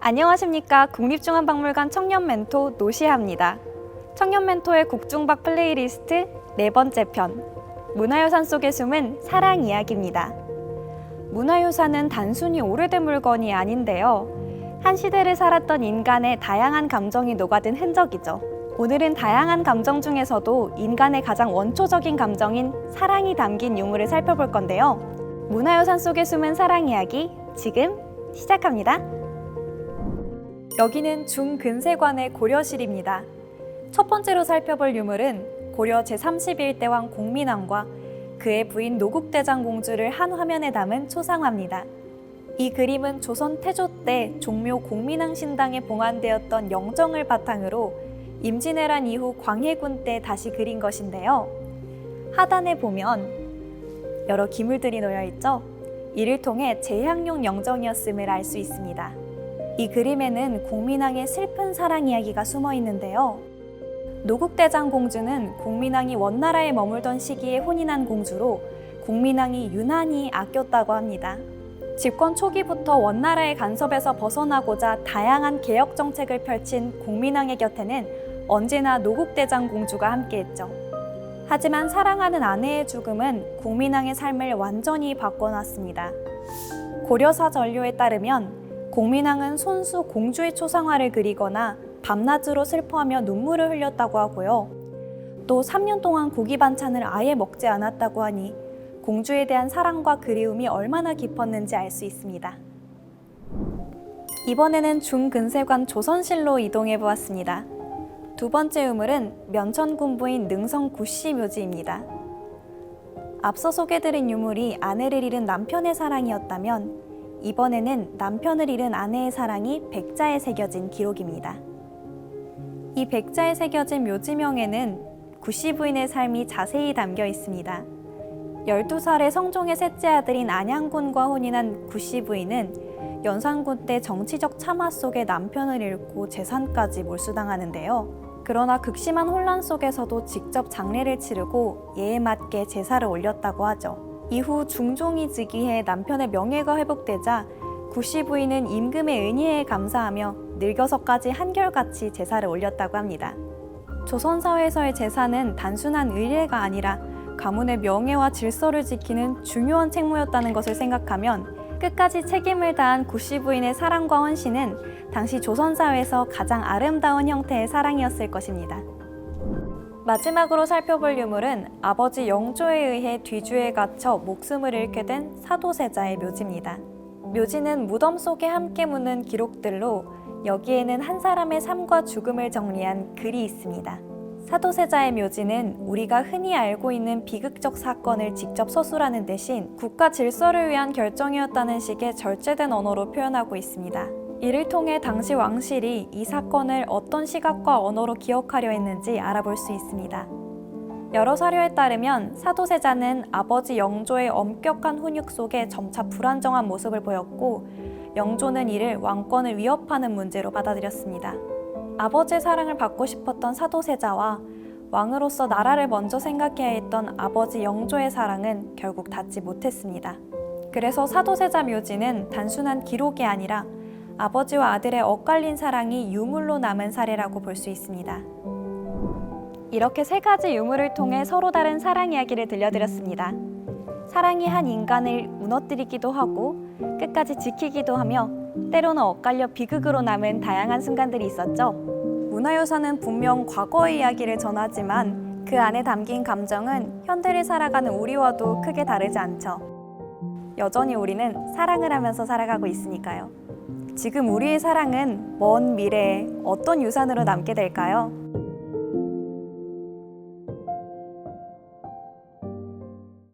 안녕하십니까. 국립중앙박물관 청년멘토 노시아입니다. 청년멘토의 국중박 플레이리스트 네 번째 편, 문화유산 속에 숨은 사랑 이야기입니다. 문화유산은 단순히 오래된 물건이 아닌데요. 한 시대를 살았던 인간의 다양한 감정이 녹아든 흔적이죠. 오늘은 다양한 감정 중에서도 인간의 가장 원초적인 감정인 사랑이 담긴 유물을 살펴볼 건데요. 문화유산 속에 숨은 사랑 이야기, 지금 시작합니다. 여기는 중근세관의 고려실입니다. 첫 번째로 살펴볼 유물은 고려 제31대 왕 공민왕과 그의 부인 노국대장공주를 한 화면에 담은 초상화입니다. 이 그림은 조선 태조 때 종묘 공민왕 신당에 봉안되었던 영정을 바탕으로 임진왜란 이후 광해군 때 다시 그린 것인데요. 하단에 보면 여러 기물들이 놓여 있죠. 이를 통해 제향용 영정이었음을 알 수 있습니다. 이 그림에는 공민왕의 슬픈 사랑 이야기가 숨어 있는데요. 노국대장공주는 공민왕이 원나라에 머물던 시기에 혼인한 공주로 공민왕이 유난히 아꼈다고 합니다. 집권 초기부터 원나라의 간섭에서 벗어나고자 다양한 개혁 정책을 펼친 공민왕의 곁에는 언제나 노국대장공주가 함께했죠. 하지만 사랑하는 아내의 죽음은 공민왕의 삶을 완전히 바꿔놨습니다. 고려사 전료에 따르면 공민왕은 손수 공주의 초상화를 그리거나 밤낮으로 슬퍼하며 눈물을 흘렸다고 하고요. 또 3년 동안 고기 반찬을 아예 먹지 않았다고 하니 공주에 대한 사랑과 그리움이 얼마나 깊었는지 알 수 있습니다. 이번에는 중근세관 조선실로 이동해 보았습니다. 두 번째 유물은 면천군부인 능성구씨 묘지입니다. 앞서 소개드린 유물이 아내를 잃은 남편의 사랑이었다면 이번에는 남편을 잃은 아내의 사랑이 백자에 새겨진 기록입니다. 이 백자에 새겨진 묘지명에는 구씨 부인의 삶이 자세히 담겨 있습니다. 12살의 성종의 셋째 아들인 안양군과 혼인한 구씨 부인은 연산군 때 정치적 참화 속에 남편을 잃고 재산까지 몰수당하는데요. 그러나 극심한 혼란 속에서도 직접 장례를 치르고 예에 맞게 제사를 올렸다고 하죠. 이후 중종이 즉위해 남편의 명예가 회복되자 구씨 부인은 임금의 은혜에 감사하며 늙어서까지 한결같이 제사를 올렸다고 합니다. 조선사회에서의 제사는 단순한 의례가 아니라 가문의 명예와 질서를 지키는 중요한 책무였다는 것을 생각하면 끝까지 책임을 다한 구씨 부인의 사랑과 헌신은 당시 조선사회에서 가장 아름다운 형태의 사랑이었을 것입니다. 마지막으로 살펴볼 유물은 아버지 영조에 의해 뒤주에 갇혀 목숨을 잃게 된 사도세자의 묘지입니다. 묘지는 무덤 속에 함께 묻는 기록들로 여기에는 한 사람의 삶과 죽음을 정리한 글이 있습니다. 사도세자의 묘지는 우리가 흔히 알고 있는 비극적 사건을 직접 서술하는 대신 국가 질서를 위한 결정이었다는 식의 절제된 언어로 표현하고 있습니다. 이를 통해 당시 왕실이 이 사건을 어떤 시각과 언어로 기억하려 했는지 알아볼 수 있습니다. 여러 사료에 따르면 사도세자는 아버지 영조의 엄격한 훈육 속에 점차 불안정한 모습을 보였고 영조는 이를 왕권을 위협하는 문제로 받아들였습니다. 아버지의 사랑을 받고 싶었던 사도세자와 왕으로서 나라를 먼저 생각해야 했던 아버지 영조의 사랑은 결국 닿지 못했습니다. 그래서 사도세자 묘지는 단순한 기록이 아니라 아버지와 아들의 엇갈린 사랑이 유물로 남은 사례라고 볼 수 있습니다. 이렇게 세 가지 유물을 통해 서로 다른 사랑 이야기를 들려드렸습니다. 사랑이 한 인간을 무너뜨리기도 하고 끝까지 지키기도 하며 때로는 엇갈려 비극으로 남은 다양한 순간들이 있었죠. 문화유산은 분명 과거의 이야기를 전하지만 그 안에 담긴 감정은 현대를 살아가는 우리와도 크게 다르지 않죠. 여전히 우리는 사랑을 하면서 살아가고 있으니까요. 지금 우리의 사랑은 먼 미래에 어떤 유산으로 남게 될까요?